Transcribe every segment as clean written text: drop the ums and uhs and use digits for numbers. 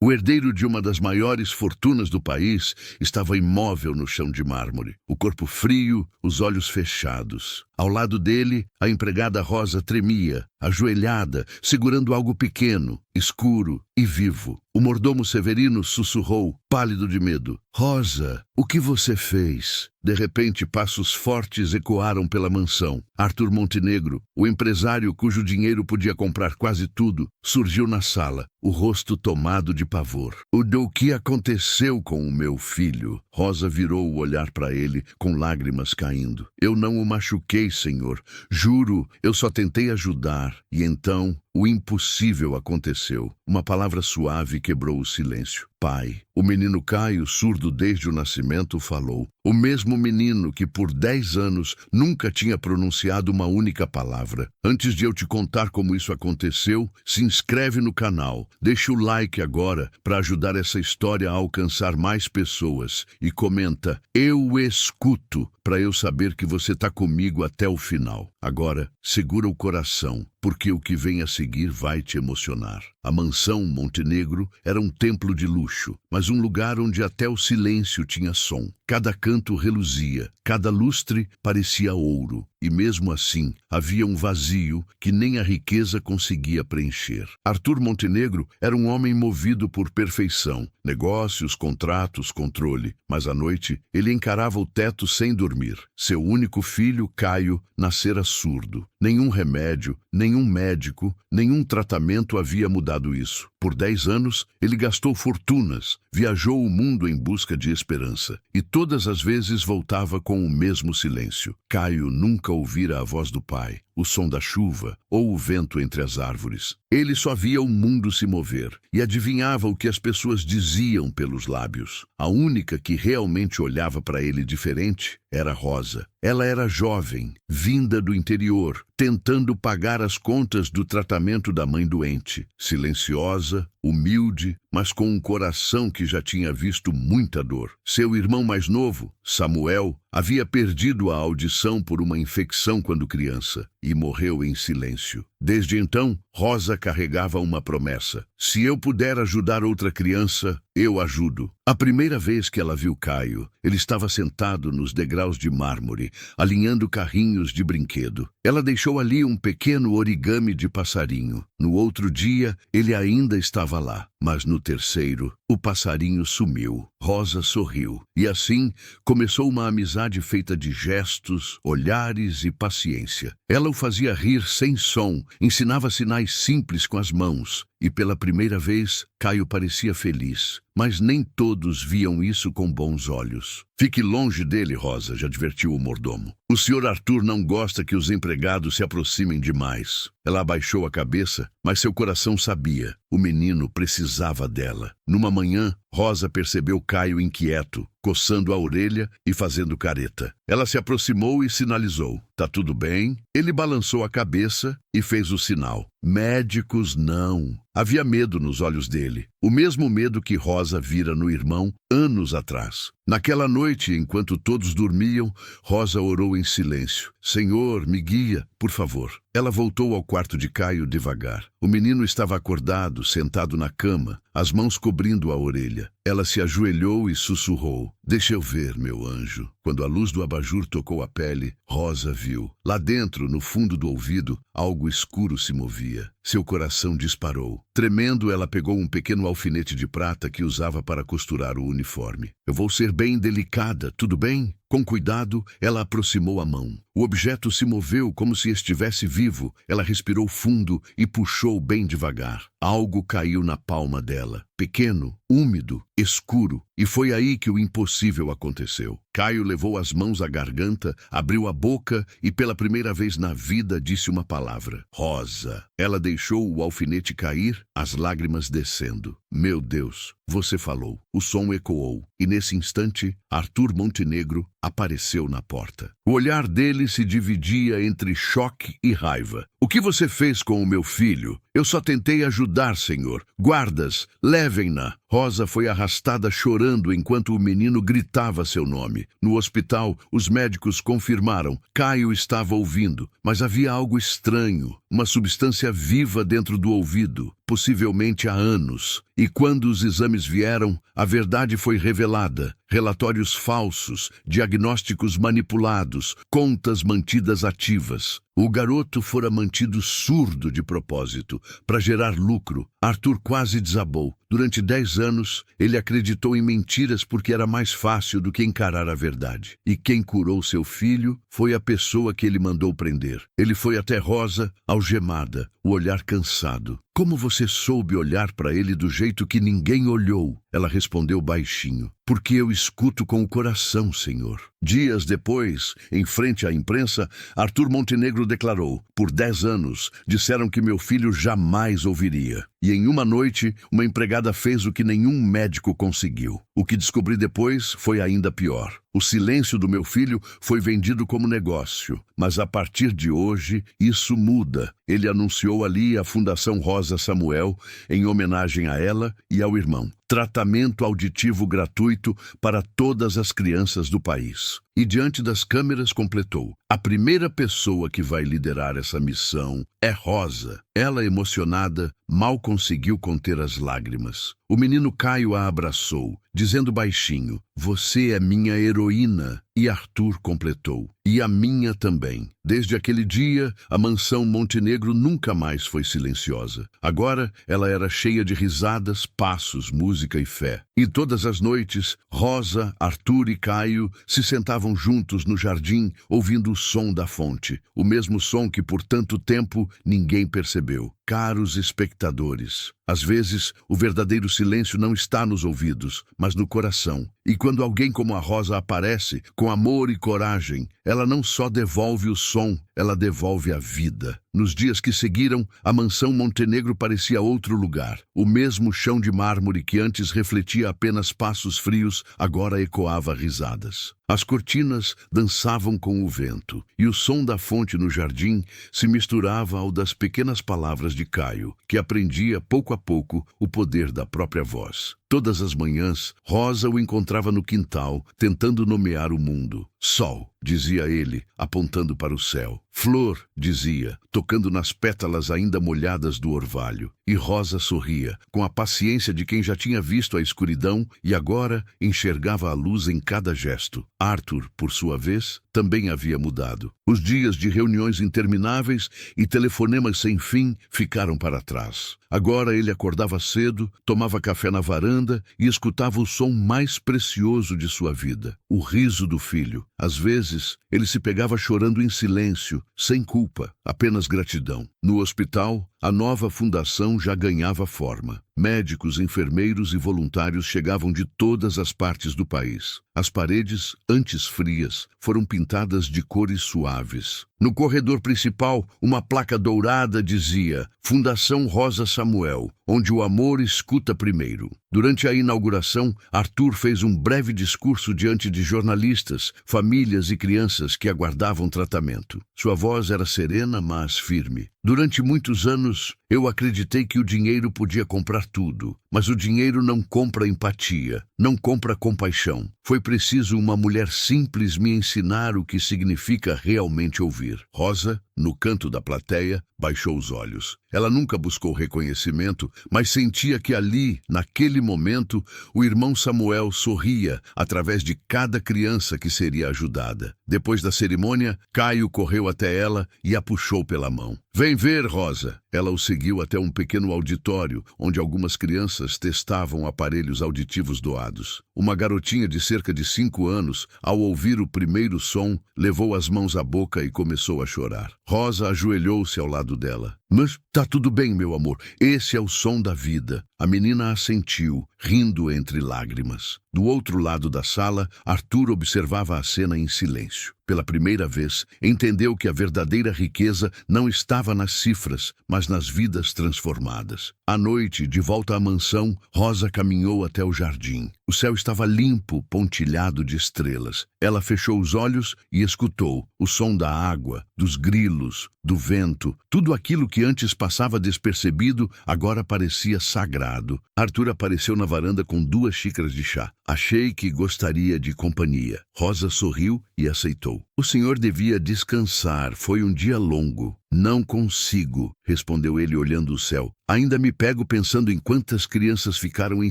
O herdeiro de uma das maiores fortunas do país estava imóvel no chão de mármore, o corpo frio, os olhos fechados. Ao lado dele, a empregada Rosa tremia, ajoelhada, segurando algo pequeno, escuro e vivo. O mordomo Severino sussurrou, pálido de medo: "Rosa, o que você fez?" De repente, passos fortes ecoaram pela mansão. Arthur Montenegro, o empresário cujo dinheiro podia comprar quase tudo, surgiu na sala, o rosto tomado de pavor. O que aconteceu com o meu filho?" Rosa virou o olhar para ele, com lágrimas caindo. "Eu não o machuquei, senhor. Juro, eu só tentei ajudar." E então, o impossível aconteceu. Uma palavra suave quebrou o silêncio. "Pai." O menino Caio, surdo desde o nascimento, falou. O mesmo menino que por 10 anos nunca tinha pronunciado uma única palavra. Antes de eu te contar como isso aconteceu, se inscreve no canal. Deixa o like agora para ajudar essa história a alcançar mais pessoas. E comenta, eu escuto, para eu saber que você está comigo até o final. Agora, segura o coração, porque o que vem a seguir vai te emocionar. A mansão Montenegro era um templo de luxo, mas um lugar onde até o silêncio tinha som. Cada canto reluzia, cada lustre parecia ouro, e mesmo assim havia um vazio que nem a riqueza conseguia preencher. Arthur Montenegro era um homem movido por perfeição, negócios, contratos, controle, mas à noite ele encarava o teto sem dormir. Seu único filho, Caio, nascera surdo. Nenhum remédio, nenhum médico, nenhum tratamento havia mudado isso. Por 10 anos, ele gastou fortunas, viajou o mundo em busca de esperança, e todas as vezes voltava com o mesmo silêncio. Caio nunca ouvira a voz do pai, o som da chuva ou o vento entre as árvores. Ele só via o mundo se mover e adivinhava o que as pessoas diziam pelos lábios. A única que realmente olhava para ele diferente era Rosa. Ela era jovem, vinda do interior, tentando pagar as contas do tratamento da mãe doente. Silenciosa, humilde, mas com um coração que já tinha visto muita dor. Seu irmão mais novo, Samuel, havia perdido a audição por uma infecção quando criança e morreu em silêncio. Desde então, Rosa carregava uma promessa. Se eu puder ajudar outra criança, eu ajudo. A primeira vez que ela viu Caio, ele estava sentado nos degraus de mármore, alinhando carrinhos de brinquedo. Ela deixou ali um pequeno origami de passarinho. No outro dia, ele ainda estava lá, mas no terceiro, o passarinho sumiu. Rosa sorriu, e assim começou uma amizade feita de gestos, olhares e paciência. Ela o fazia rir sem som, ensinava sinais simples com as mãos, e pela primeira vez, Caio parecia feliz. Mas nem todos viam isso com bons olhos. Fique longe dele, Rosa, já advertiu o mordomo. O senhor Arthur não gosta que os empregados se aproximem demais. Ela abaixou a cabeça, mas seu coração sabia. O menino precisava dela. Numa manhã, Rosa percebeu Caio inquieto, coçando a orelha e fazendo careta. Ela se aproximou e sinalizou. Tá tudo bem? Ele balançou a cabeça e fez o sinal. Médicos não. Havia medo nos olhos dele. O mesmo medo que Rosa vira no irmão anos atrás. Naquela noite, enquanto todos dormiam, Rosa orou em silêncio. Senhor, me guia, por favor. Ela voltou ao quarto de Caio devagar. O menino estava acordado, sentado na cama, as mãos cobrindo a orelha. Ela se ajoelhou e sussurrou. Deixa eu ver, meu anjo. Quando a luz do abajur tocou a pele, Rosa viu. Lá dentro, no fundo do ouvido, algo escuro se movia. Seu coração disparou. Tremendo, ela pegou um pequeno alfinete de prata que usava para costurar o uniforme. Eu vou ser bem delicada, tudo bem? Com cuidado, ela aproximou a mão. O objeto se moveu como se estivesse vivo. Ela respirou fundo e puxou bem devagar. Algo caiu na palma dela. Pequeno, úmido, escuro. E foi aí que o impossível aconteceu. Caio levou as mãos à garganta, abriu a boca e pela primeira vez na vida disse uma palavra. Rosa. Ela deixou o alfinete cair, as lágrimas descendo. Meu Deus, você falou. O som ecoou. E nesse instante, Arthur Montenegro apareceu na porta. O olhar dele se dividia entre choque e raiva. O que você fez com o meu filho? Eu só tentei ajudar, senhor. Guardas, levem-na. Rosa foi arrastada chorando enquanto o menino gritava seu nome. No hospital, os médicos confirmaram. Caio estava ouvindo, mas havia algo estranho, uma substância viva dentro do ouvido, possivelmente há anos. E quando os exames vieram, a verdade foi revelada. Relatórios falsos, diagnósticos manipulados, contas mantidas ativas. O garoto fora mantido surdo de propósito, para gerar lucro. Arthur quase desabou. Durante 10 anos, ele acreditou em mentiras porque era mais fácil do que encarar a verdade. E quem curou seu filho foi a pessoa que ele mandou prender. Ele foi até Rosa, algemada, o olhar cansado. Como você soube olhar para ele do jeito que ninguém olhou? Ela respondeu baixinho. Porque eu escuto com o coração, senhor. Dias depois, em frente à imprensa, Arthur Montenegro declarou: por 10 anos, disseram que meu filho jamais ouviria. E em uma noite, uma empregada fez o que nenhum médico conseguiu. O que descobri depois foi ainda pior. O silêncio do meu filho foi vendido como negócio. Mas a partir de hoje, isso muda. Ele anunciou ali a Fundação Rosa Samuel, em homenagem a ela e ao irmão. Tratamento auditivo gratuito para todas as crianças do país. E diante das câmeras completou: a primeira pessoa que vai liderar essa missão é Rosa. Ela, emocionada, mal conseguiu conter as lágrimas. O menino Caio a abraçou, dizendo baixinho: você é minha heroína. E Arthur completou: e a minha também. Desde aquele dia, a mansão Montenegro nunca mais foi silenciosa. Agora, ela era cheia de risadas, passos, música e fé. E todas as noites, Rosa, Arthur e Caio se sentavam juntos no jardim, ouvindo o som da fonte. O mesmo som que, por tanto tempo, ninguém percebeu. Caros espectadores, às vezes o verdadeiro silêncio não está nos ouvidos, mas no coração. E quando alguém como a Rosa aparece, com amor e coragem, ela não só devolve o som, ela devolve a vida. Nos dias que seguiram, a mansão Montenegro parecia outro lugar. O mesmo chão de mármore que antes refletia apenas passos frios, agora ecoava risadas. As cortinas dançavam com o vento, e o som da fonte no jardim se misturava ao das pequenas palavras de Caio, que aprendia pouco a pouco o poder da própria voz. Todas as manhãs, Rosa o encontrava no quintal, tentando nomear o mundo. Sol, dizia ele, apontando para o céu. Flor, dizia, tocando nas pétalas ainda molhadas do orvalho. E Rosa sorria, com a paciência de quem já tinha visto a escuridão e agora enxergava a luz em cada gesto. Arthur, por sua vez, também havia mudado. Os dias de reuniões intermináveis e telefonemas sem fim ficaram para trás. Agora ele acordava cedo, tomava café na varanda e escutava o som mais precioso de sua vida, o riso do filho. Às vezes, ele se pegava chorando em silêncio, sem culpa, apenas gratidão. No hospital, a nova fundação já ganhava forma. Médicos, enfermeiros e voluntários chegavam de todas as partes do país. As paredes, antes frias, foram pintadas de cores suaves. No corredor principal, uma placa dourada dizia: Fundação Rosa Samuel, onde o amor escuta primeiro. Durante a inauguração, Arthur fez um breve discurso diante de jornalistas, famílias e crianças que aguardavam tratamento. Sua voz era serena, mas firme. Durante muitos anos, eu acreditei que o dinheiro podia comprar tudo, mas o dinheiro não compra empatia, não compra compaixão. Foi preciso uma mulher simples me ensinar o que significa realmente ouvir. Rosa, no canto da plateia, baixou os olhos. Ela nunca buscou reconhecimento, mas sentia que ali, naquele momento, o irmão Samuel sorria através de cada criança que seria ajudada. Depois da cerimônia, Caio correu até ela e a puxou pela mão. Vem ver, Rosa. Ela o seguiu até um pequeno auditório, onde algumas crianças testavam aparelhos auditivos doados. Uma garotinha de cerca de 5 anos, ao ouvir o primeiro som, levou as mãos à boca e começou a chorar. Rosa ajoelhou-se ao lado dela. Mas tá tudo bem, meu amor. Esse é o som da vida. A menina assentiu, rindo entre lágrimas. Do outro lado da sala, Arthur observava a cena em silêncio. Pela primeira vez, entendeu que a verdadeira riqueza não estava nas cifras, mas nas vidas transformadas. À noite, de volta à mansão, Rosa caminhou até o jardim. O céu estava limpo, pontilhado de estrelas. Ela fechou os olhos e escutou o som da água, dos grilos, do vento. Tudo aquilo que antes passava despercebido agora parecia sagrado. Arthur apareceu na varanda com 2 xícaras de chá. Achei que gostaria de companhia. Rosa sorriu e aceitou. O senhor devia descansar. Foi um dia longo. Não consigo, respondeu ele olhando o céu. Ainda me pego pensando em quantas crianças ficaram em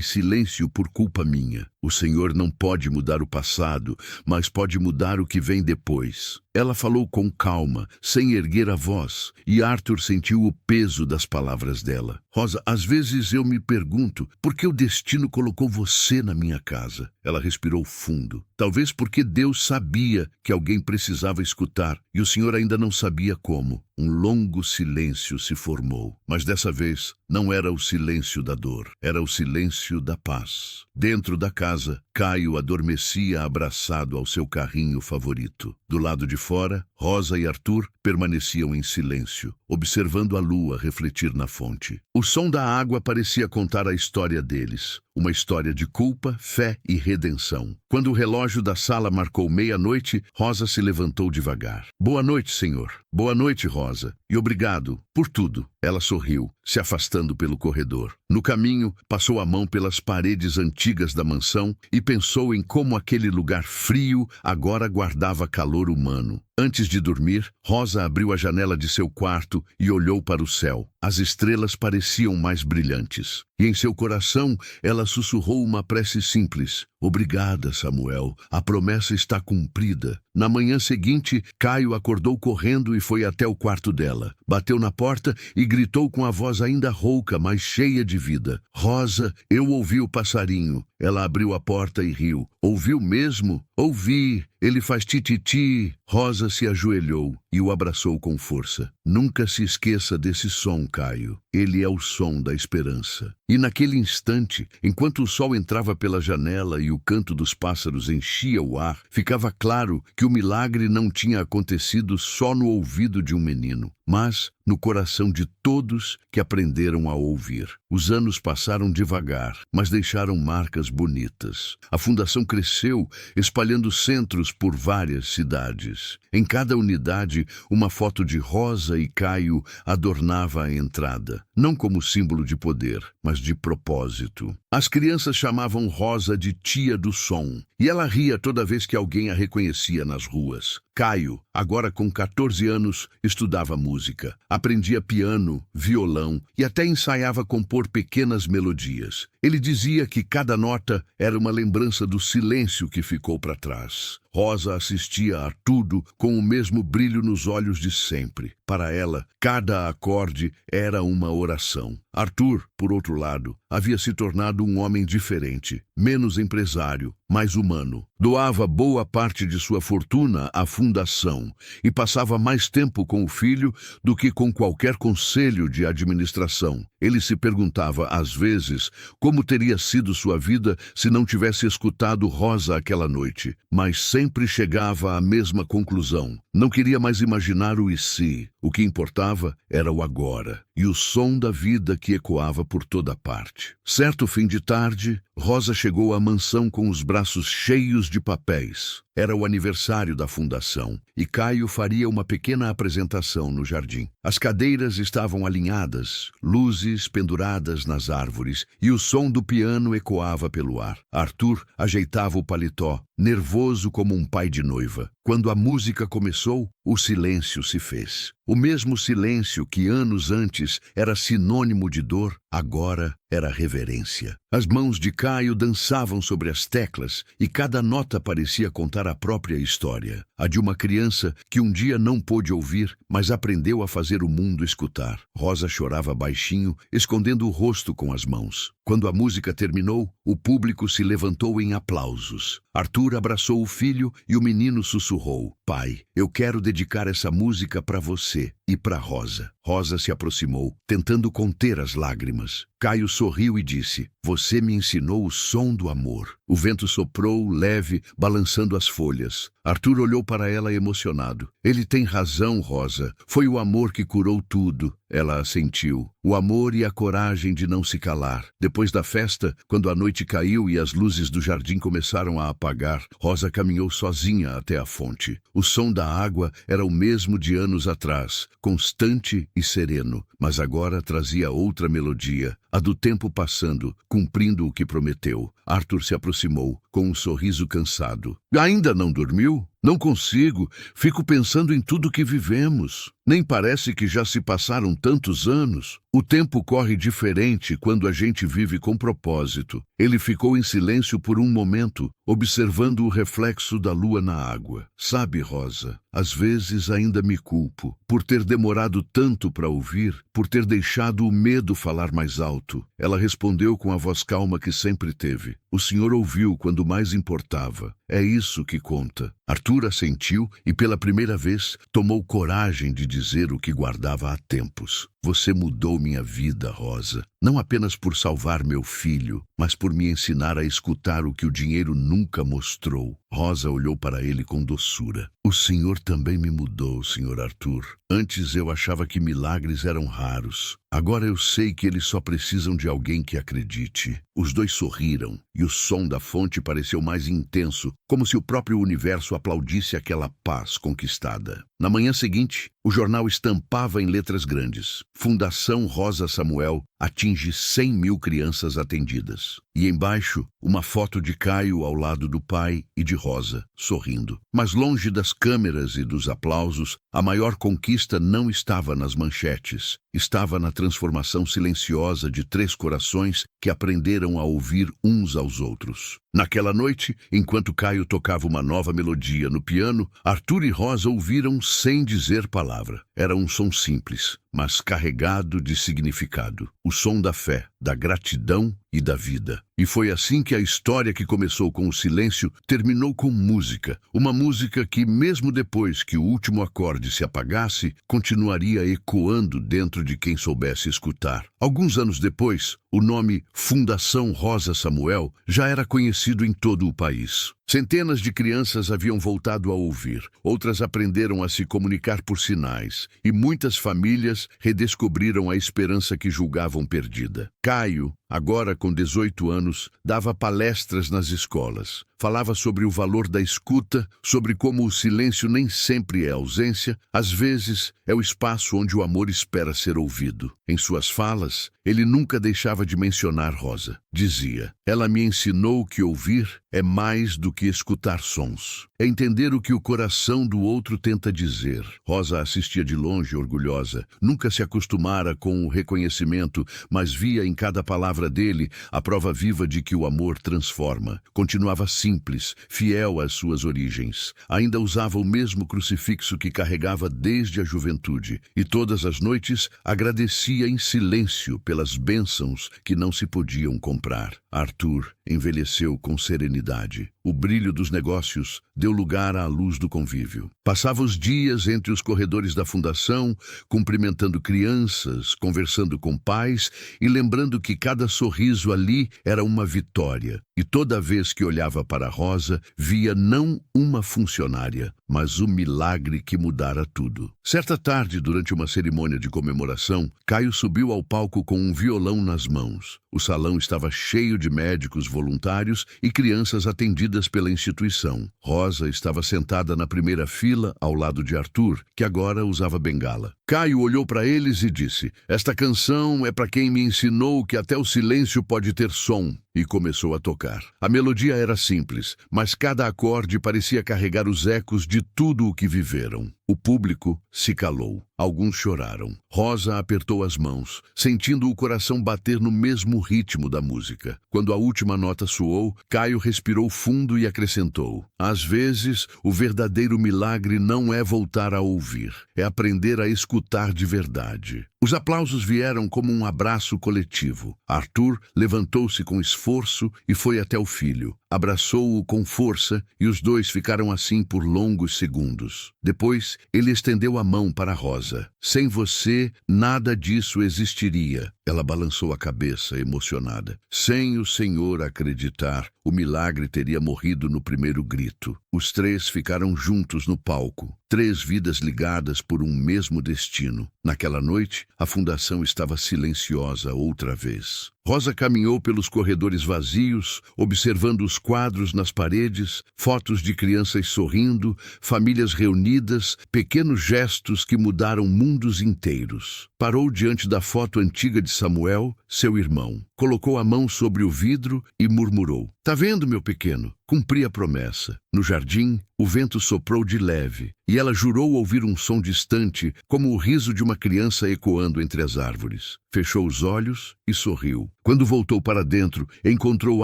silêncio por culpa minha. O Senhor não pode mudar o passado, mas pode mudar o que vem depois. Ela falou com calma, sem erguer a voz, e Arthur sentiu o peso das palavras dela. Rosa, às vezes eu me pergunto por que o destino colocou você na minha casa. Ela respirou fundo. Talvez porque Deus sabia que alguém precisava escutar, e o Senhor ainda não sabia como. Um longo silêncio se formou, mas dessa vez não era o silêncio da dor, era o silêncio da paz. Dentro da casa, Caio adormecia abraçado ao seu carrinho favorito. Do lado de fora, Rosa e Arthur permaneciam em silêncio, observando a lua refletir na fonte. O som da água parecia contar a história deles, uma história de culpa, fé e redenção. Quando o relógio da sala marcou 00:30, Rosa se levantou devagar. Boa noite, senhor. Boa noite, Rosa. E obrigado por tudo. Ela sorriu, se afastando pelo corredor. No caminho, passou a mão pelas paredes antigas da mansão e pensou em como aquele lugar frio agora guardava calor humano. Antes de dormir, Rosa abriu a janela de seu quarto e olhou para o céu. As estrelas pareciam mais brilhantes. E em seu coração, ela sussurrou uma prece simples. Obrigada, Samuel. A promessa está cumprida. Na manhã seguinte, Caio acordou correndo e foi até o quarto dela. Bateu na porta e gritou com a voz ainda rouca, mas cheia de vida. Rosa, eu ouvi o passarinho. Ela abriu a porta e riu. Ouviu mesmo? Ouvi. Ele faz tititi. Rosa se ajoelhou e o abraçou com força. Nunca se esqueça desse som, Caio. Ele é o som da esperança. E naquele instante, enquanto o sol entrava pela janela e o canto dos pássaros enchia o ar, ficava claro que o milagre não tinha acontecido só no ouvido de um menino, mas no coração de todos que aprenderam a ouvir. Os anos passaram devagar, mas deixaram marcas bonitas. A fundação cresceu, espalhando centros por várias cidades. Em cada unidade, uma foto de Rosa e Caio adornava a entrada, não como símbolo de poder, mas de propósito. As crianças chamavam Rosa de tia do som, e ela ria toda vez que alguém a reconhecia nas ruas. Caio, agora com 14 anos, estudava música. Aprendia piano, violão e até ensaiava compor pequenas melodias. Ele dizia que cada nota era uma lembrança do silêncio que ficou para trás. Rosa assistia a tudo com o mesmo brilho nos olhos de sempre. Para ela, cada acorde era uma oração. Arthur, por outro lado, havia se tornado um homem diferente, menos empresário, mais humano. Doava boa parte de sua fortuna à fundação e passava mais tempo com o filho do que com qualquer conselho de administração. Ele se perguntava, às vezes, como teria sido sua vida se não tivesse escutado Rosa aquela noite, mas sempre chegava à mesma conclusão. Não queria mais imaginar o e se. O que importava era o agora e o som da vida que ecoava por toda parte. Certo fim de tarde, Rosa chegou à mansão com os braços cheios de papéis. Era o aniversário da fundação e Caio faria uma pequena apresentação no jardim. As cadeiras estavam alinhadas, luzes penduradas nas árvores e o som do piano ecoava pelo ar. Arthur ajeitava o paletó, nervoso como um pai de noiva. Quando a música começou, o silêncio se fez. O mesmo silêncio que anos antes era sinônimo de dor, agora era reverência. As mãos de Caio dançavam sobre as teclas e cada nota parecia contar a própria história. A de uma criança que um dia não pôde ouvir, mas aprendeu a fazer o mundo escutar. Rosa chorava baixinho, escondendo o rosto com as mãos. Quando a música terminou, o público se levantou em aplausos. Arthur abraçou o filho e o menino sussurrou: Pai, eu quero dedicar essa música para você e para Rosa. Rosa se aproximou, tentando conter as lágrimas. Caio sorriu e disse: Você me ensinou o som do amor. O vento soprou, leve, balançando as folhas. Arthur olhou para ela emocionado. Ele tem razão, Rosa. Foi o amor que curou tudo. Ela assentiu. o amor e a coragem de não se calar. Depois da festa, quando a noite caiu e as luzes do jardim começaram a apagar, Rosa caminhou sozinha até a fonte. O som da água era o mesmo de anos atrás, constante e sereno, mas agora trazia outra melodia, a do tempo passando, cumprindo o que prometeu. Arthur se aproximou, com um sorriso cansado. Ainda não dormiu? Não consigo. Fico pensando em tudo que vivemos. Nem parece que já se passaram tantos anos. O tempo corre diferente quando a gente vive com propósito. Ele ficou em silêncio por um momento, observando o reflexo da lua na água. Sabe, Rosa, às vezes ainda me culpo por ter demorado tanto para ouvir, por ter deixado o medo falar mais alto. Ela respondeu com a voz calma que sempre teve. O senhor ouviu quando mais importava. É isso que conta. Arthur assentiu e, pela primeira vez, tomou coragem de dizer o que guardava há tempos. Você mudou minha vida, Rosa. Não apenas por salvar meu filho, mas por me ensinar a escutar o que o dinheiro nunca mostrou. Rosa olhou para ele com doçura. O senhor também me mudou, senhor Arthur. Antes eu achava que milagres eram raros. Agora eu sei que eles só precisam de alguém que acredite. Os dois sorriram, e o som da fonte pareceu mais intenso, como se o próprio universo aplaudisse aquela paz conquistada. Na manhã seguinte, o jornal estampava em letras grandes: Fundação Rosa Samuel atinge 100.000 crianças atendidas. E embaixo, uma foto de Caio ao lado do pai e de Rosa, sorrindo. Mas longe das câmeras e dos aplausos, a maior conquista não estava nas manchetes. Estava na transformação silenciosa de 3 corações que aprenderam a ouvir uns aos outros. Naquela noite, enquanto Caio tocava uma nova melodia no piano, Arthur e Rosa ouviram sem dizer palavra. Era um som simples, mas carregado de significado. O som da fé, da gratidão e da vida. E foi assim que a história que começou com o silêncio terminou com música. Uma música que, mesmo depois que o último acorde se apagasse, continuaria ecoando dentro de quem soubesse escutar. Alguns anos depois, o nome Fundação Rosa Samuel já era conhecido em todo o país. Centenas de crianças haviam voltado a ouvir, outras aprenderam a se comunicar por sinais, e muitas famílias redescobriram a esperança que julgavam perdida. Caio, agora com 18 anos, dava palestras nas escolas. Falava sobre o valor da escuta, sobre como o silêncio nem sempre é ausência, às vezes é o espaço onde o amor espera ser ouvido. Em suas falas, ele nunca deixava de mencionar Rosa. Dizia: ela me ensinou que ouvir é mais do que escutar sons. É entender o que o coração do outro tenta dizer. Rosa assistia de longe, orgulhosa. Nunca se acostumara com o reconhecimento, mas via em cada palavra dele a prova viva de que o amor transforma. Continuava simples, fiel às suas origens. Ainda usava o mesmo crucifixo que carregava desde a juventude. E todas as noites agradecia em silêncio pelas bênçãos que não se podiam comprar. Arthur envelheceu com serenidade. O brilho dos negócios deu lugar à luz do convívio. Passava os dias entre os corredores da fundação, cumprimentando crianças, conversando com pais e lembrando que cada sorriso ali era uma vitória. E toda vez que olhava para Rosa, via não uma funcionária, mas o milagre que mudara tudo. Certa tarde, durante uma cerimônia de comemoração, Caio subiu ao palco com um violão nas mãos. O salão estava cheio de médicos voluntários e crianças atendidas pela instituição. Rosa estava sentada na primeira fila, ao lado de Arthur, que agora usava bengala. Caio olhou para eles e disse: esta canção é para quem me ensinou que até o silêncio pode ter som. E começou a tocar. A melodia era simples, mas cada acorde parecia carregar os ecos de tudo o que viveram. O público se calou. Alguns choraram. Rosa apertou as mãos, sentindo o coração bater no mesmo ritmo da música. Quando a última nota soou, Caio respirou fundo e acrescentou: às vezes, o verdadeiro milagre não é voltar a ouvir, é aprender a escutar de verdade. Os aplausos vieram como um abraço coletivo. Arthur levantou-se com esforço e foi até o filho. Abraçou-o com força e os dois ficaram assim por longos segundos. Depois, ele estendeu a mão para Rosa. Sem você, nada disso existiria. Ela balançou a cabeça, emocionada. Sem o Senhor acreditar, o milagre teria morrido no primeiro grito. Os três ficaram juntos no palco, 3 vidas ligadas por um mesmo destino. Naquela noite, a fundação estava silenciosa outra vez. Rosa caminhou pelos corredores vazios, observando os quadros nas paredes, fotos de crianças sorrindo, famílias reunidas, pequenos gestos que mudaram mundos inteiros. Parou diante da foto antiga de Samuel, seu irmão. Colocou a mão sobre o vidro e murmurou: "Tá vendo, meu pequeno? Cumpri a promessa." No jardim, o vento soprou de leve, e ela jurou ouvir um som distante, como o riso de uma criança ecoando entre as árvores. Fechou os olhos e sorriu. Quando voltou para dentro, encontrou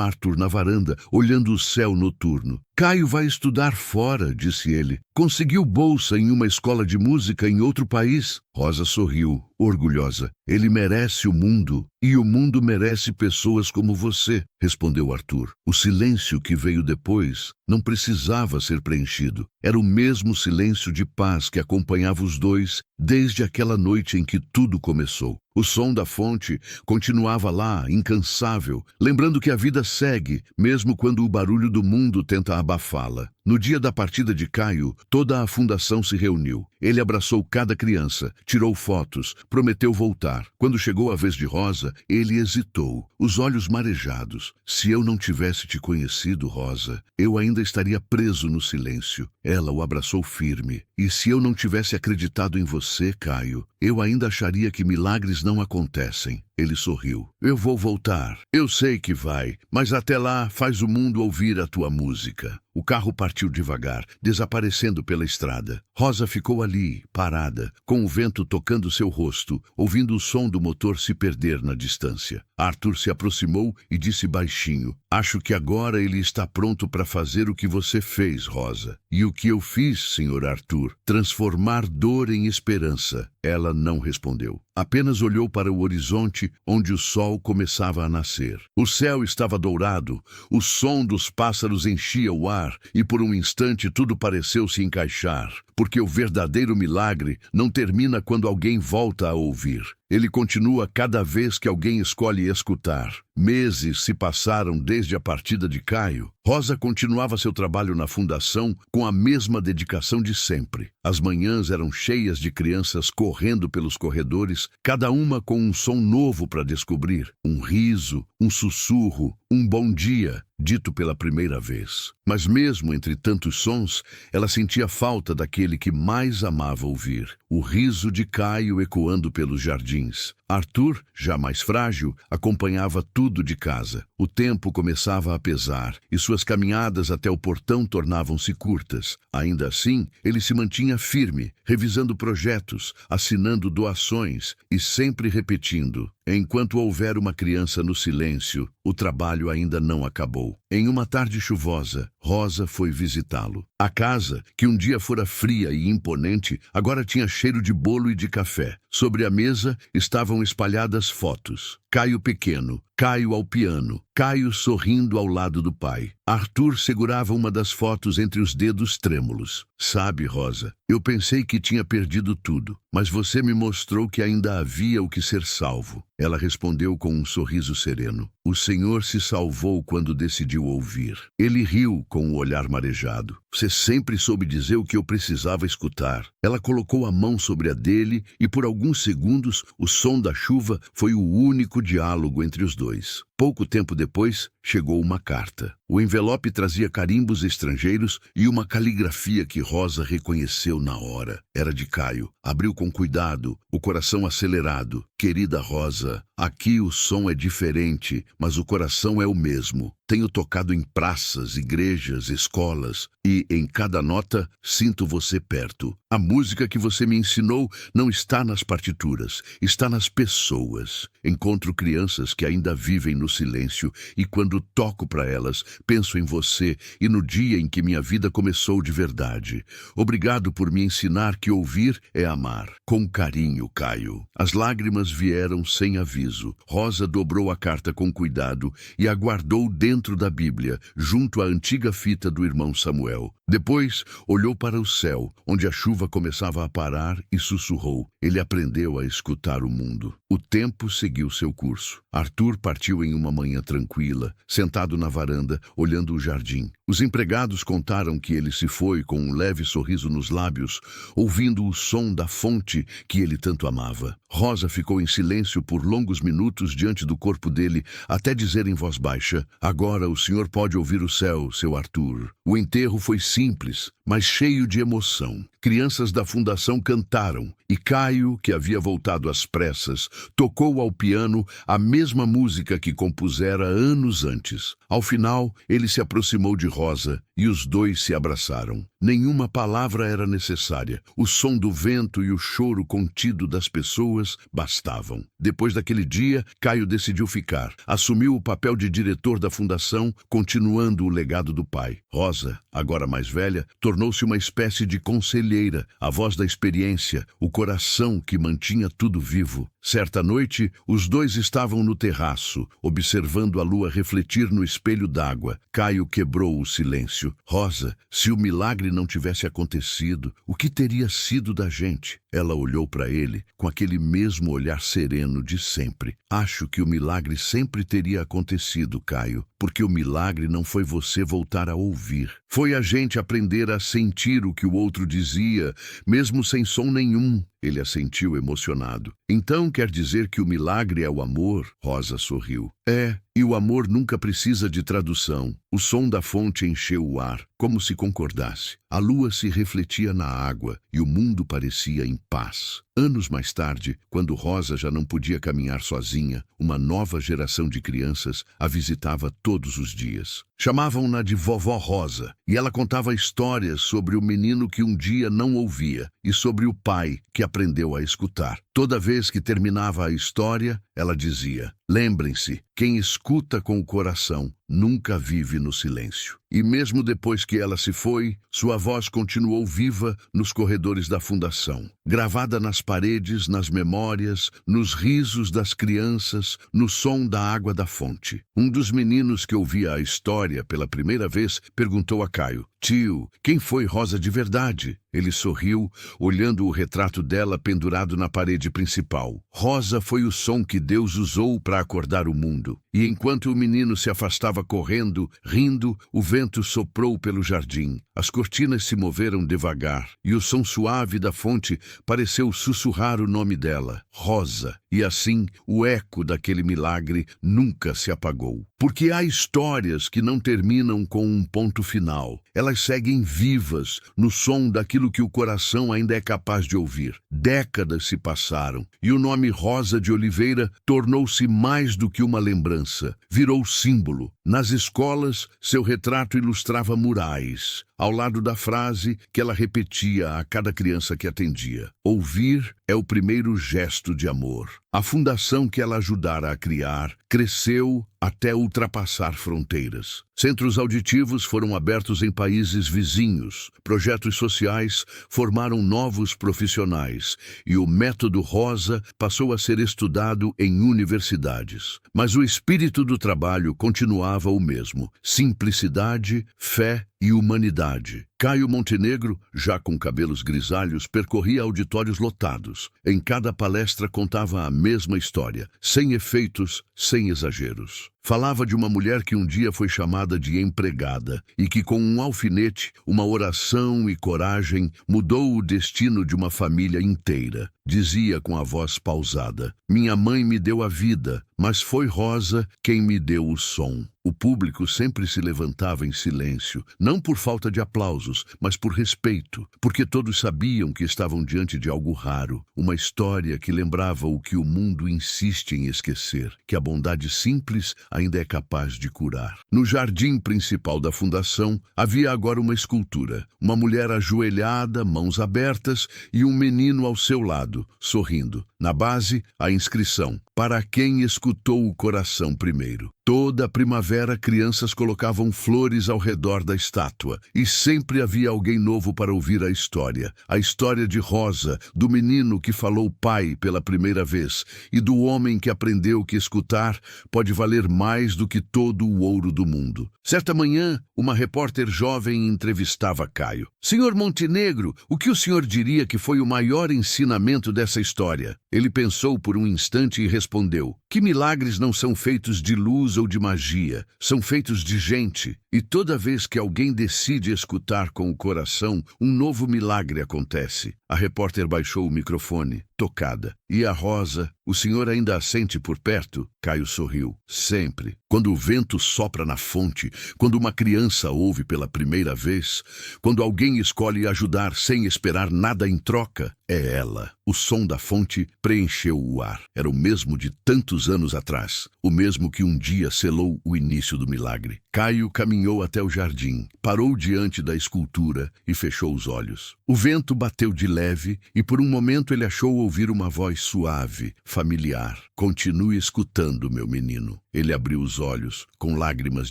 Arthur na varanda, olhando o céu noturno. "Caio vai estudar fora", disse ele. "Conseguiu bolsa em uma escola de música em outro país." Rosa sorriu, orgulhosa. "Ele merece o mundo, e o mundo merece pessoas como você", respondeu Arthur. O silêncio que veio depois não precisava ser preenchido. Era o mesmo silêncio de paz que acompanhava os dois desde aquela noite em que tudo começou. O som da fonte continuava lá, incansável, lembrando que a vida segue, mesmo quando o barulho do mundo tenta abafá-la. No dia da partida de Caio, toda a fundação se reuniu. Ele abraçou cada criança, tirou fotos, prometeu voltar. Quando chegou a vez de Rosa, ele hesitou, os olhos marejados. "Se eu não tivesse te conhecido, Rosa, eu ainda estaria preso no silêncio." Ela o abraçou firme. "E se eu não tivesse acreditado em você, Caio, eu ainda acharia que milagres não acontecem." Ele sorriu. "Eu vou voltar. Eu sei que vai, mas até lá faz o mundo ouvir a tua música." O carro partiu devagar, desaparecendo pela estrada. Rosa ficou ali, parada, com o vento tocando seu rosto, ouvindo o som do motor se perder na distância. Arthur se aproximou e disse baixinho: "Acho que agora ele está pronto para fazer o que você fez, Rosa." "E o que eu fiz, senhor Arthur? Transformar dor em esperança." Ela não respondeu. Apenas olhou para o horizonte, onde o sol começava a nascer. O céu estava dourado, o som dos pássaros enchia o ar, e por um instante tudo pareceu se encaixar, porque o verdadeiro milagre não termina quando alguém volta a ouvir. Ele continua cada vez que alguém escolhe escutar. Meses se passaram desde a partida de Caio. Rosa continuava seu trabalho na fundação com a mesma dedicação de sempre. As manhãs eram cheias de crianças correndo pelos corredores, cada uma com um som novo para descobrir. Um riso, um sussurro, um bom dia, dito pela primeira vez. Mas mesmo entre tantos sons, ela sentia falta daquele que mais amava ouvir. O riso de Caio ecoando pelos jardins. Arthur, já mais frágil, acompanhava tudo de casa. O tempo começava a pesar, e suas caminhadas até o portão tornavam-se curtas. Ainda assim, ele se mantinha firme, revisando projetos, assinando doações e sempre repetindo: "Enquanto houver uma criança no silêncio, o trabalho ainda não acabou." Em uma tarde chuvosa, Rosa foi visitá-lo. A casa, que um dia fora fria e imponente, agora tinha cheiro de bolo e de café. Sobre a mesa estavam espalhadas fotos. Caio pequeno, Caio ao piano, Caio sorrindo ao lado do pai. Arthur segurava uma das fotos entre os dedos trêmulos. "Sabe, Rosa, eu pensei que tinha perdido tudo, mas você me mostrou que ainda havia o que ser salvo." Ela respondeu com um sorriso sereno. "O Senhor se salvou quando decidiu ouvir." Ele riu com o olhar marejado. "Você sempre soube dizer o que eu precisava escutar." Ela colocou a mão sobre a dele e por alguns segundos o som da chuva foi o único diálogo entre os dois. Pouco tempo depois, chegou uma carta. O envelope trazia carimbos estrangeiros e uma caligrafia que Rosa reconheceu na hora. Era de Caio. Abriu com cuidado, o coração acelerado. "Querida Rosa, aqui o som é diferente, mas o coração é o mesmo. Tenho tocado em praças, igrejas, escolas, e em cada nota sinto você perto. A música que você me ensinou não está nas partituras, está nas pessoas. Encontro crianças que ainda vivem no silêncio, e quando toco para elas, penso em você e no dia em que minha vida começou de verdade. Obrigado por me ensinar que ouvir é amar. Com carinho, Caio." As lágrimas vieram sem aviso. Rosa dobrou a carta com cuidado e a guardou dentro da Bíblia, junto à antiga fita do irmão Samuel. Depois, olhou para o céu, onde a chuva começava a parar, e sussurrou. Ele aprendeu a escutar o mundo. O tempo seguiu seu curso. Arthur partiu em uma manhã tranquila, sentado na varanda, olhando o jardim. Os empregados contaram que ele se foi com um leve sorriso nos lábios, ouvindo o som da fonte que ele tanto amava. Rosa ficou em silêncio por longos minutos diante do corpo dele, até dizer em voz baixa: "Agora o senhor pode ouvir o céu, seu Arthur." O enterro foi simples, mas cheio de emoção. Crianças da fundação cantaram, e Caio, que havia voltado às pressas, tocou ao piano a mesma música que compusera anos antes. Ao final, ele se aproximou de Rosa e os dois se abraçaram. Nenhuma palavra era necessária. O som do vento e o choro contido das pessoas bastavam. Depois daquele dia, Caio decidiu ficar. Assumiu o papel de diretor da fundação, continuando o legado do pai. Rosa, agora mais velha, tornou-se uma espécie de conselheira, a voz da experiência, o coração que mantinha tudo vivo. Certa noite, os dois estavam no terraço, observando a lua refletir no espelho d'água. Caio quebrou o silêncio. "Rosa, se o milagre não tivesse acontecido, o que teria sido da gente?" Ela olhou para ele com aquele mesmo olhar sereno de sempre. "Acho que o milagre sempre teria acontecido, Caio, porque o milagre não foi você voltar a ouvir. Foi a gente aprender a sentir o que o outro dizia, mesmo sem som nenhum." Ele assentiu emocionado. "Então quer dizer que o milagre é o amor?" Rosa sorriu. "É, e o amor nunca precisa de tradução." O som da fonte encheu o ar, como se concordasse. A lua se refletia na água e o mundo parecia em paz. Anos mais tarde, quando Rosa já não podia caminhar sozinha, uma nova geração de crianças a visitava todos os dias. Chamavam-na de Vovó Rosa, e ela contava histórias sobre o menino que um dia não ouvia e sobre o pai que aprendeu a escutar. Toda vez que terminava a história, ela dizia: "Lembrem-se, quem escuta com o coração nunca vive no silêncio." E mesmo depois que ela se foi, sua voz continuou viva nos corredores da fundação, gravada nas paredes, nas memórias, nos risos das crianças, no som da água da fonte. Um dos meninos que ouvia a história pela primeira vez perguntou a Caio: "Tio, quem foi Rosa de verdade?" Ele sorriu, olhando o retrato dela pendurado na parede principal. "Rosa foi o som que Deus usou para acordar o mundo." E enquanto o menino se afastava correndo, rindo, o vento soprou pelo jardim. As cortinas se moveram devagar, e o som suave da fonte pareceu sussurrar o nome dela, Rosa. E assim, o eco daquele milagre nunca se apagou. Porque há histórias que não terminam com um ponto final. Elas seguem vivas no som daquilo que o coração ainda é capaz de ouvir. Décadas se passaram, e o nome Rosa de Oliveira tornou-se mais do que uma lembrança. Virou símbolo. Nas escolas, seu retrato ilustrava murais, ao lado da frase que ela repetia a cada criança que atendia: "Ouvir é o primeiro gesto de amor." A fundação que ela ajudara a criar cresceu até ultrapassar fronteiras. Centros auditivos foram abertos em países vizinhos, projetos sociais formaram novos profissionais e o método Rosa passou a ser estudado em universidades. Mas o espírito do trabalho continuava o mesmo: simplicidade, fé e humanidade. Caio Montenegro, já com cabelos grisalhos, percorria auditórios lotados. Em cada palestra contava a mesma história, sem efeitos, sem exageros. Falava de uma mulher que um dia foi chamada de empregada e que, com um alfinete, uma oração e coragem, mudou o destino de uma família inteira. Dizia com a voz pausada: "Minha mãe me deu a vida, mas foi Rosa quem me deu o som." O público sempre se levantava em silêncio, não por falta de aplausos, mas por respeito, porque todos sabiam que estavam diante de algo raro, uma história que lembrava o que o mundo insiste em esquecer, que a bondade simples ainda é capaz de curar. No jardim principal da fundação, havia agora uma escultura, uma mulher ajoelhada, mãos abertas, e um menino ao seu lado, sorrindo. Na base, a inscrição: para quem escutou o coração primeiro. Toda a primavera, crianças colocavam flores ao redor da estátua, e sempre havia alguém novo para ouvir a história de Rosa, do menino que falou pai pela primeira vez, e do homem que aprendeu que escutar pode valer mais do que todo o ouro do mundo. Certa manhã, uma repórter jovem entrevistava Caio. Senhor Montenegro, o que o senhor diria que foi o maior ensinamento dessa história? Ele pensou por um instante e respondeu: que milagres não são feitos de luz ou de magia, são feitos de gente. E toda vez que alguém decide escutar com o coração, um novo milagre acontece. A repórter baixou o microfone, tocada. E a Rosa, o senhor ainda a sente por perto? Caio sorriu. Sempre. Quando o vento sopra na fonte, quando uma criança ouve pela primeira vez, quando alguém escolhe ajudar sem esperar nada em troca, é ela. O som da fonte preencheu o ar. Era o mesmo de tantos anos atrás, o mesmo que um dia selou o início do milagre. Caio caminhou até o jardim, parou diante da escultura e fechou os olhos. O vento bateu de leve e por um momento ele achou ouvir uma voz suave, familiar. Continue escutando, meu menino. Ele abriu os olhos, com lágrimas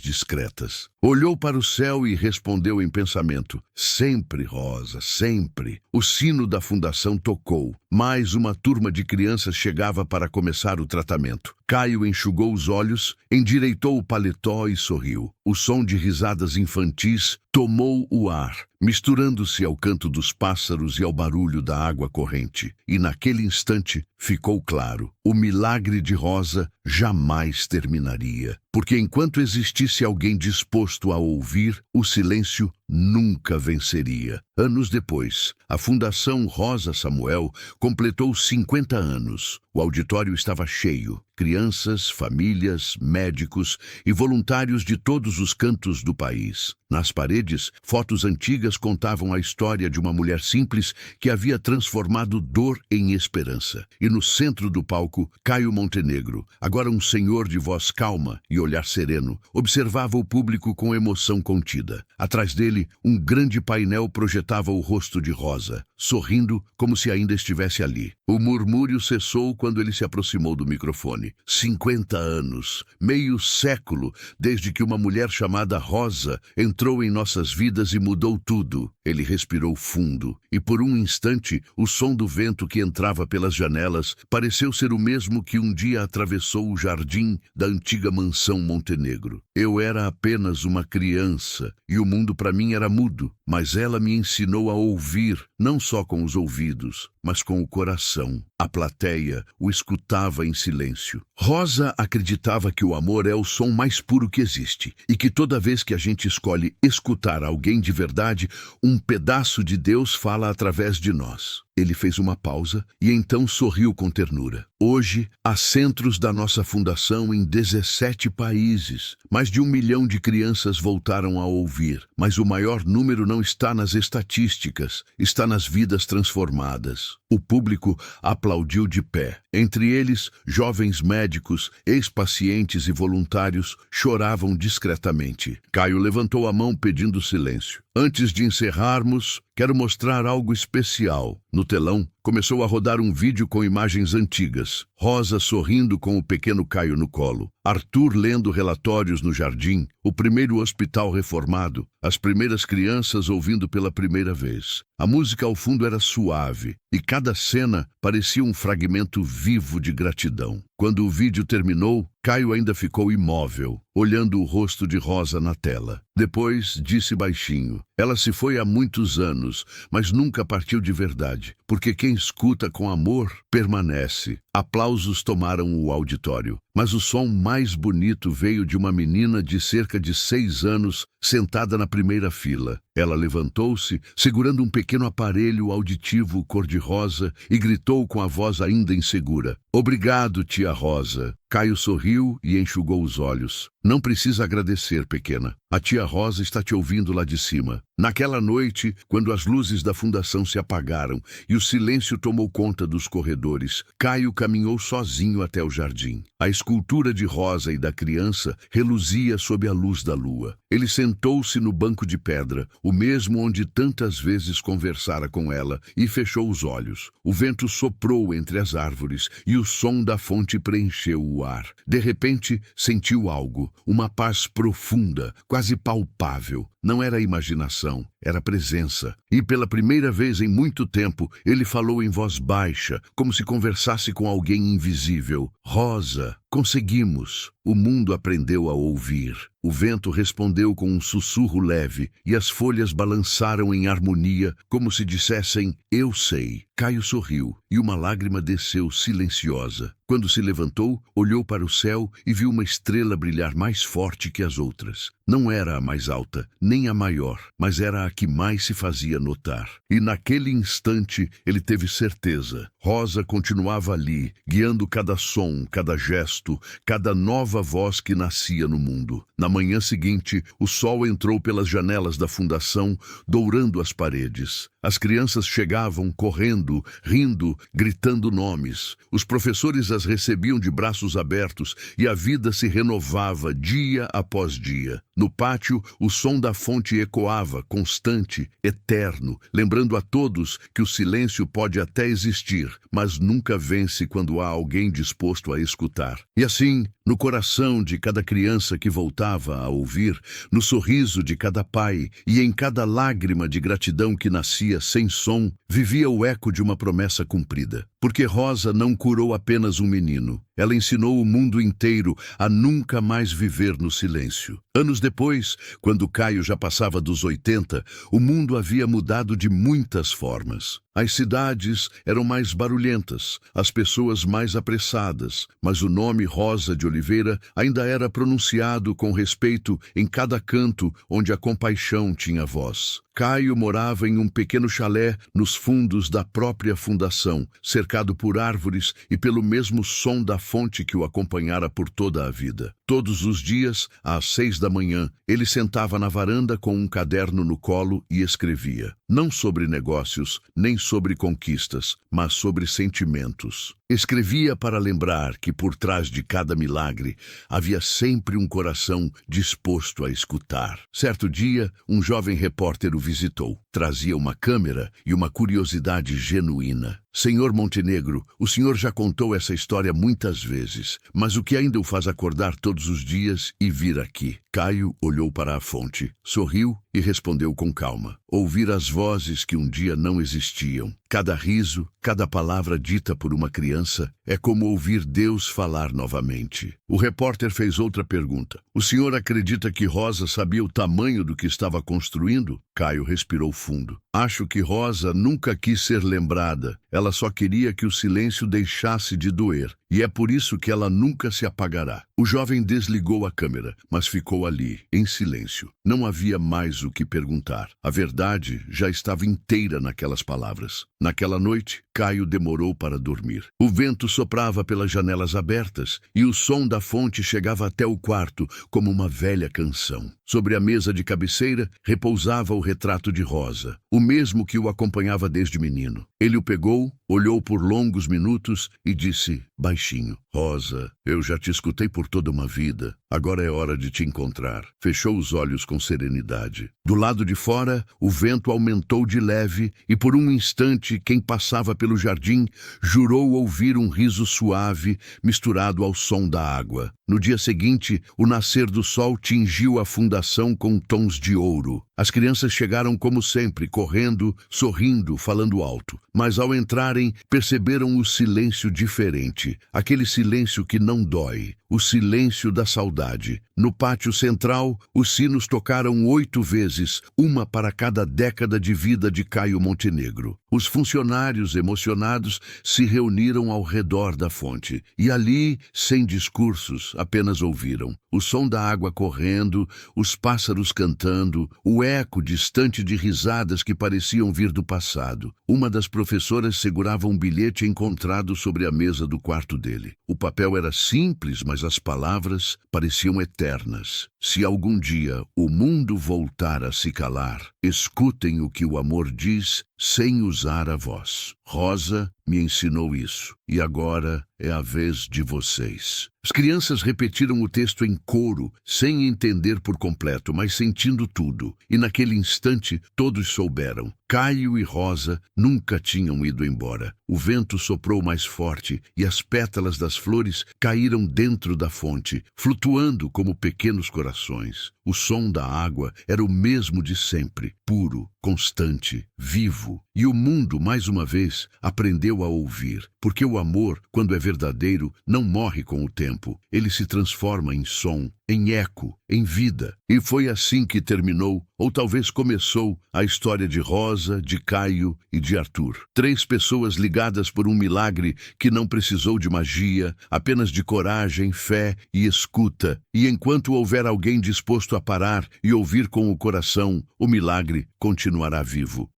discretas. Olhou para o céu e respondeu em pensamento: sempre, Rosa, sempre. O sino da fundação tocou. Mais uma turma de crianças chegava para começar o tratamento. Caio enxugou os olhos, endireitou o paletó e sorriu. O som de risadas infantis tomou o ar, misturando-se ao canto dos pássaros e ao barulho da água corrente. E naquele instante ficou claro: o milagre de Rosa jamais terminaria. Porque enquanto existisse alguém disposto a ouvir, o silêncio nunca venceria. Anos depois, a Fundação Rosa Samuel completou 50 anos. O auditório estava cheio. Crianças, famílias, médicos e voluntários de todos os cantos do país. Nas paredes, fotos antigas contavam a história de uma mulher simples que havia transformado dor em esperança. E no centro do palco, Caio Montenegro, agora um senhor de voz calma e olhar sereno, observava o público com emoção contida. Atrás dele, um grande painel projetava o rosto de Rosa, sorrindo como se ainda estivesse ali. O murmúrio cessou quando ele se aproximou do microfone. 50 anos, meio século, desde que uma mulher chamada Rosa entrou em nossas vidas e mudou tudo. Ele respirou fundo, e por um instante, o som do vento que entrava pelas janelas pareceu ser o mesmo que um dia atravessou o jardim da antiga mansão Montenegro. Eu era apenas uma criança, e o mundo para mim era mudo, mas ela me ensinou a ouvir, não só com os ouvidos, mas com o coração. A plateia o escutava em silêncio. Rosa acreditava que o amor é o som mais puro que existe, e que toda vez que a gente escolhe escutar alguém de verdade, um pedaço de Deus fala através de nós. Ele fez uma pausa e então sorriu com ternura. Hoje, há centros da nossa fundação em 17 países. Mais de 1 milhão de crianças voltaram a ouvir. Mas o maior número não está nas estatísticas, está nas vidas transformadas. O público aplaudiu de pé. Entre eles, jovens médicos, ex-pacientes e voluntários choravam discretamente. Caio levantou a mão pedindo silêncio. Antes de encerrarmos, quero mostrar algo especial. No telão, começou a rodar um vídeo com imagens antigas. Rosa sorrindo com o pequeno Caio no colo. Arthur lendo relatórios no jardim. O primeiro hospital reformado. As primeiras crianças ouvindo pela primeira vez. A música ao fundo era suave, e cada cena parecia um fragmento vivo de gratidão. Quando o vídeo terminou, Caio ainda ficou imóvel, olhando o rosto de Rosa na tela. Depois, disse baixinho: ela se foi há muitos anos, mas nunca partiu de verdade, porque quem escuta com amor permanece. Aplausos tomaram o auditório, mas o som mais bonito veio de uma menina de cerca de 6 anos, sentada na primeira fila. Ela levantou-se, segurando um pequeno aparelho auditivo cor-de-rosa, e gritou com a voz ainda insegura: obrigado, tia Rosa. Caio sorriu e enxugou os olhos. Não precisa agradecer, pequena. A tia Rosa está te ouvindo lá de cima. Naquela noite, quando as luzes da fundação se apagaram e o silêncio tomou conta dos corredores, Caio caminhou sozinho até o jardim. A escultura de Rosa e da criança reluzia sob a luz da lua. Ele sentou-se no banco de pedra, o mesmo onde tantas vezes conversara com ela, e fechou os olhos. O vento soprou entre as árvores e o som da fonte preencheu o ar. De repente, sentiu algo, uma paz profunda, quase palpável. Não era imaginação, era presença. E pela primeira vez em muito tempo, ele falou em voz baixa, como se conversasse com alguém invisível. Rosa, conseguimos. O mundo aprendeu a ouvir. O vento respondeu com um sussurro leve, e as folhas balançaram em harmonia, como se dissessem, eu sei. Caio sorriu, e uma lágrima desceu silenciosa. Quando se levantou, olhou para o céu e viu uma estrela brilhar mais forte que as outras. Não era a mais alta, nem a maior, mas era a que mais se fazia notar. E naquele instante ele teve certeza. Rosa continuava ali, guiando cada som, cada gesto, cada nova voz que nascia no mundo. Na manhã seguinte, o sol entrou pelas janelas da fundação, dourando as paredes. As crianças chegavam correndo, rindo, gritando nomes. Os professores as recebiam de braços abertos e a vida se renovava dia após dia. No pátio, o som da fonte ecoava, constante, eterno, lembrando a todos que o silêncio pode até existir, mas nunca vence quando há alguém disposto a escutar. E assim, no coração de cada criança que voltava a ouvir, no sorriso de cada pai e em cada lágrima de gratidão que nascia sem som, vivia o eco de uma promessa cumprida. Porque Rosa não curou apenas um menino. Ela ensinou o mundo inteiro a nunca mais viver no silêncio. Anos depois, quando Caio já passava dos 80, o mundo havia mudado de muitas formas. As cidades eram mais barulhentas, as pessoas mais apressadas, mas o nome Rosa de Oliveira ainda era pronunciado com respeito em cada canto onde a compaixão tinha voz. Caio morava em um pequeno chalé nos fundos da própria fundação, cercado por árvores e pelo mesmo som da fonte que o acompanhara por toda a vida. Todos os dias, às 6 da manhã, ele sentava na varanda com um caderno no colo e escrevia. Não sobre negócios, nem sobre conquistas, mas sobre sentimentos. Escrevia para lembrar que por trás de cada milagre havia sempre um coração disposto a escutar. Certo dia, um jovem repórter o visitou. Trazia uma câmera e uma curiosidade genuína. Senhor Montenegro, o senhor já contou essa história muitas vezes, mas o que ainda o faz acordar todos os dias e vir aqui? Caio olhou para a fonte, sorriu e respondeu com calma. Ouvir as vozes que um dia não existiam. Cada riso, cada palavra dita por uma criança é como ouvir Deus falar novamente. O repórter fez outra pergunta. O senhor acredita que Rosa sabia o tamanho do que estava construindo? Caio respirou fundo. Acho que Rosa nunca quis ser lembrada. Ela só queria que o silêncio deixasse de doer. E é por isso que ela nunca se apagará. O jovem desligou a câmera, mas ficou ali, em silêncio. Não havia mais o que perguntar. A verdade já estava inteira naquelas palavras. Naquela noite, Caio demorou para dormir. O vento soprava pelas janelas abertas e o som da fonte chegava até o quarto como uma velha canção. Sobre a mesa de cabeceira repousava o retrato de Rosa, o mesmo que o acompanhava desde menino. Ele o pegou, olhou por longos minutos e disse, baixinho, Rosa, eu já te escutei por toda uma vida. Agora é hora de te encontrar. Fechou os olhos com serenidade. Do lado de fora, o vento aumentou de leve e por um instante quem passava pelo jardim jurou ouvir um riso suave misturado ao som da água. No dia seguinte, o nascer do sol tingiu a fundação com tons de ouro. As crianças chegaram como sempre, correndo, sorrindo, falando alto. Mas ao entrarem, perceberam o silêncio diferente. Aquele silêncio que não dói. O silêncio da saudade. No pátio central, os sinos tocaram 8 vezes, uma para cada década de vida de Caio Montenegro. Os funcionários emocionados se reuniram ao redor da fonte e ali, sem discursos, apenas ouviram o som da água correndo, os pássaros cantando, o eco distante de risadas que pareciam vir do passado. Uma das professoras segurava um bilhete encontrado sobre a mesa do quarto dele. O papel era simples, mas as palavras pareciam eternas. Se algum dia o mundo voltar a se calar, escutem o que o amor diz sem usar a voz. Rosa me ensinou isso, e agora é a vez de vocês. As crianças repetiram o texto em coro, sem entender por completo, mas sentindo tudo. E naquele instante, todos souberam. Caio e Rosa nunca tinham ido embora. O vento soprou mais forte e as pétalas das flores caíram dentro da fonte, flutuando como pequenos corações. O som da água era o mesmo de sempre, puro, constante, vivo. E o mundo, mais uma vez, aprendeu a ouvir, porque o amor, quando é verdadeiro, não morre com o tempo. Ele se transforma em som, em eco, em vida. E foi assim que terminou, ou talvez começou, a história de Rosa, de Caio e de Arthur. 3 pessoas ligadas por um milagre que não precisou de magia, apenas de coragem, fé e escuta. E enquanto houver alguém disposto a parar e ouvir com o coração, o milagre continuará vivo.